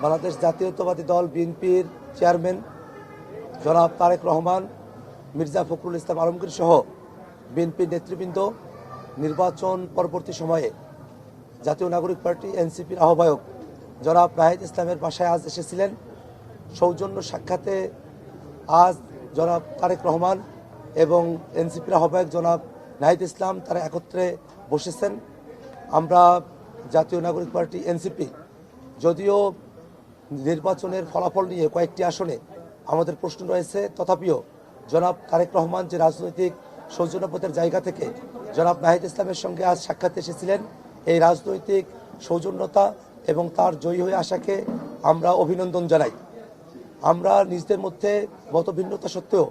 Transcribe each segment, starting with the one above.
বাংলাদেশ জাতীয়তাবাদী দল বিএনপির চেয়ারম্যান জনাব তারেক রহমান, মির্জা ফখরুল ইসলাম আলমগীর সহ বিএনপির নেতৃবৃন্দ নির্বাচন পরবর্তী সময়ে জাতীয় নাগরিক পার্টি এনসিপির আহ্বায়ক জনাব নাহিদ ইসলামের বাসায় আজ এসেছিলেন। সৌজন্য সাক্ষাতে আজ জনাব তারেক রহমান এবং এনসিপির আহ্বায়ক জনাব নাহিদ ইসলাম তারা একত্রে বসেছেন। আমরা জাতীয় নাগরিক পার্টি এনসিপি যদিও নির্বাচনের ফলাফল নিয়ে কয়েকটি আসনে আমাদের প্রশ্ন রয়েছে, তথাপিও জনাব তারেক রহমান যে রাজনৈতিক সৌজন্যবোধের জায়গা থেকে জনাব নাহিদ ইসলামের সঙ্গে আজ সাক্ষাৎ এসেছিলেন, এই রাজনৈতিক সৌজন্যতা এবং তার জয়ী হয়ে আসাকে আমরা অভিনন্দন জানাই। আমরা নিজেদের মধ্যে মতভিন্নতা সত্ত্বেও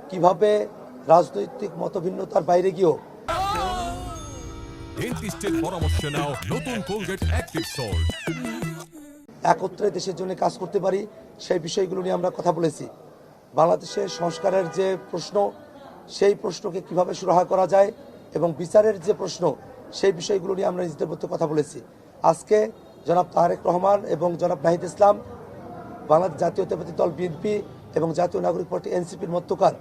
কিভাবে রাজনৈতিক মতভিন্নতার বাইরে গিয়েও একত্রে দেশের জন্য কাজ করতে পারি, সেই বিষয়গুলো নিয়ে আমরা কথা বলেছি। বাংলাদেশের সংস্কারের যে প্রশ্ন, সেই প্রশ্নকে কিভাবে সুরাহা করা যায় এবং বিচারের যে প্রশ্ন, সেই বিষয়গুলো নিয়ে আমরা নিজেদের মধ্যে কথা বলেছি। আজকে জনাব তারেক রহমান এবং জনাব নাহিদ ইসলাম বাংলাদেশ জাতীয়তাবাদী দল বিএনপি এবং জাতীয় নাগরিক পার্টি এনসিপির মধ্যকার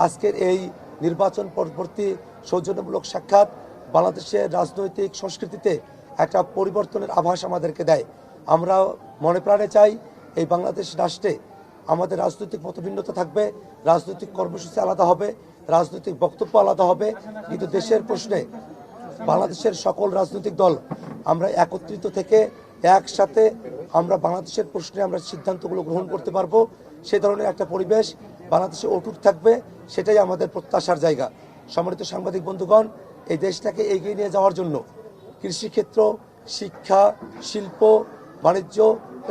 আজকের এই নির্বাচন পরবর্তী সৌজন্যমূলক সাক্ষাৎ বাংলাদেশের রাজনৈতিক সংস্কৃতিতে একটা পরিবর্তনের আভাস আমাদেরকে দেয়। আমরা মনে প্রাণে চাই এই বাংলাদেশ রাষ্ট্রে আমাদের রাজনৈতিক মতভিন্নতা থাকবে, রাজনৈতিক কর্মসূচি আলাদা হবে, রাজনৈতিক বক্তব্য আলাদা হবে, কিন্তু দেশের প্রশ্নে বাংলাদেশের সকল রাজনৈতিক দল আমরা একত্রিত থেকে একসাথে আমরা বাংলাদেশের প্রশ্নে আমরা সিদ্ধান্তগুলো গ্রহণ করতে পারবো। সে ধরনের একটা পরিবেশ বাংলাদেশে অটুট থাকবে, সেটাই আমাদের প্রত্যাশার জায়গা। সম্মানিত সাংবাদিক বন্ধুগণ, এই দেশটাকে এগিয়ে নিয়ে যাওয়ার জন্য কৃষিক্ষেত্র, শিক্ষা, শিল্প, বাণিজ্য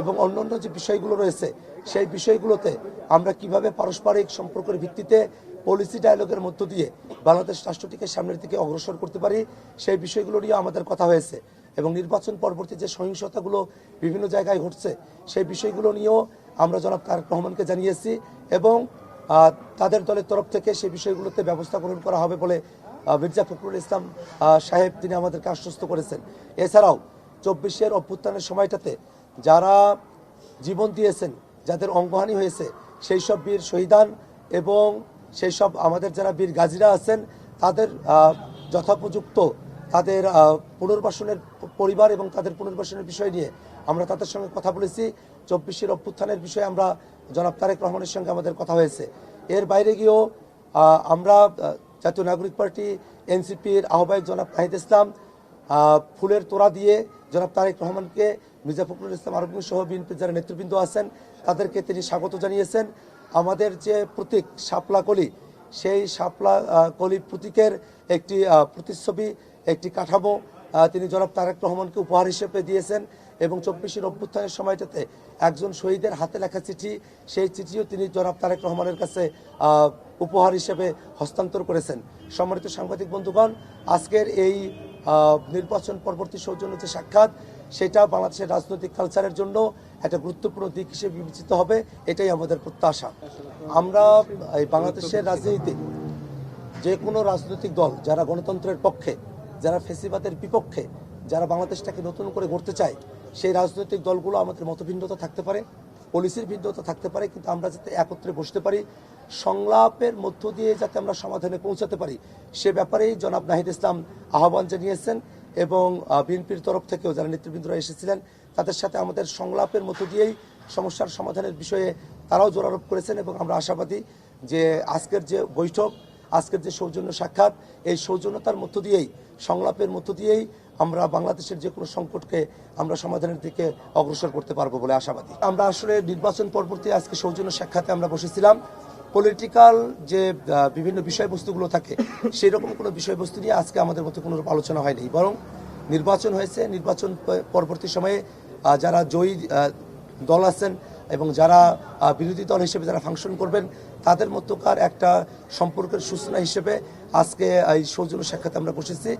এবং অন্যান্য যে বিষয়গুলো রয়েছে, সেই বিষয়গুলোতে আমরা কিভাবে পারস্পরিক সম্পর্কের ভিত্তিতে পলিসি ডায়ালগের মধ্য দিয়ে বাংলাদেশ রাষ্ট্রটিকে সামনের দিকে অগ্রসর করতে পারি, সেই বিষয়গুলো নিয়ে আমাদের কথা হয়েছে। এবং নির্বাচন পরবর্তী যে সহিংসতাগুলো বিভিন্ন জায়গায় ঘটছে, সেই বিষয়গুলো নিয়েও আমরা জনাব তারেক রহমানকে জানিয়েছি এবং তাদের দলের তরফ থেকে সেই বিষয়গুলোতে ব্যবস্থা গ্রহণ করা হবে বলে মির্জা ফখরুল ইসলাম সাহেব তিনি আমাদেরকে আশ্বস্ত করেছেন। এছাড়াও 24-এর অভ্যুত্থানের সময়টাতে যারা জীবন দিয়েছেন, যাদের অঙ্গহানি হয়েছে, সেই সব বীর শহীদান এবং সেই সব আমাদের যারা বীর গাজীরা আছেন, তাদের যথোপযুক্ত তাদের পুনর্বাসনের পরিবার এবং তাদের পুনর্বাসনের বিষয় নিয়ে আমরা তাদের সঙ্গে কথা বলেছি। 24-এর অভ্যুত্থানের বিষয়ে আমরা জনাব তারেক রহমানের সঙ্গে আমাদের কথা হয়েছে। এর বাইরে গিয়েও আমরা জাতীয় নাগরিক পার্টি এনসিপির আহ্বায়ক জনাব নাহিদ ইসলাম ফুলের তোড়া দিয়ে জনাব তারেক রহমানকে, মির্জা ফখরুল ইসলাম আলমগীর সহ বিএনপির যারা নেতৃবৃন্দ আছেন তাদেরকে তিনি স্বাগত জানিয়েছেন। আমাদের যে প্রতীক শাপলা কলি, সেই শাপলা কলি প্রতীকের একটি প্রতিচ্ছবি, একটি কাঠামো তিনি জনাব তারেক রহমানকে উপহার হিসেবে দিয়েছেন এবং 24-এর অভ্যুত্থানের সময়টাতে একজন শহীদের হাতে লেখা চিঠি, সেই চিঠিও তিনি জনাব তারেক রহমানের কাছে উপহার হিসেবে হস্তান্তর করেছেন। সম্মানিত সাংবাদিক বন্ধুগণ, আজকের এই নির্বাচন পরবর্তী সৌজন্য যে সাক্ষাৎ, সেটা বাংলাদেশের রাজনৈতিক কালচারের জন্য একটা গুরুত্বপূর্ণ দিক হিসেবে বিবেচিত হবে, এটাই আমাদের প্রত্যাশা। আমরা এই বাংলাদেশের রাজনীতিতে যে কোনো রাজনৈতিক দল যারা গণতন্ত্রের পক্ষে, যারা ফ্যাসিবাদের বিপক্ষে, যারা বাংলাদেশটাকে নতুন করে গড়তে চায়, সেই রাজনৈতিক দলগুলো আমাদের মতভিন্নতা থাকতে পারে, পলিসির ভিন্নতা থাকতে পারে, কিন্তু আমরা যাতে একত্রে বসতে পারি, সংলাপের মধ্য দিয়ে যাতে আমরা সমাধানে পৌঁছাতে পারি, সে ব্যাপারেই জনাব নাহিদ ইসলাম আহ্বান জানিয়েছেন এবং বিএনপির তরফ থেকেও যারা নেতৃবৃন্দরা এসেছিলেন তাদের সাথে আমাদের সংলাপের মধ্য দিয়েই সমস্যার সমাধানের বিষয়ে তারাও জোরারোপ করেছেন। এবং আমরা আশাবাদী যে আজকের যে বৈঠক, আজকের যে সৌজন্য সাক্ষাৎ, এই সৌজন্যতার মধ্য দিয়েই, সংলাপের মধ্য দিয়েই আমরা বাংলাদেশের যে কোনো সংকটকে আমরা সমাধানের দিকে অগ্রসর করতে পারবো বলে আশাবাদী। আমরা আসলে নির্বাচন পরবর্তী আজকে সৌজন্য সাক্ষাতে আমরা বসেছিলাম। পলিটিক্যাল যে বিভিন্ন বিষয়বস্তুগুলো থাকে, সেই রকম কোনো বিষয়বস্তু নিয়ে আজকে আমাদের মধ্যে কোনো আলোচনা হয়নি, বরং নির্বাচন হয়েছে। নির্বাচন পরবর্তী সময়ে যারা জয়ী দল আছেন এবং যারা বিরোধী দল হিসেবে যারা ফাংশন করবেন, তাদের মধ্যকার একটা সম্পর্কের সূচনা হিসেবে আজকে এই সৌজন্য সাক্ষাতে আমরা বসেছি।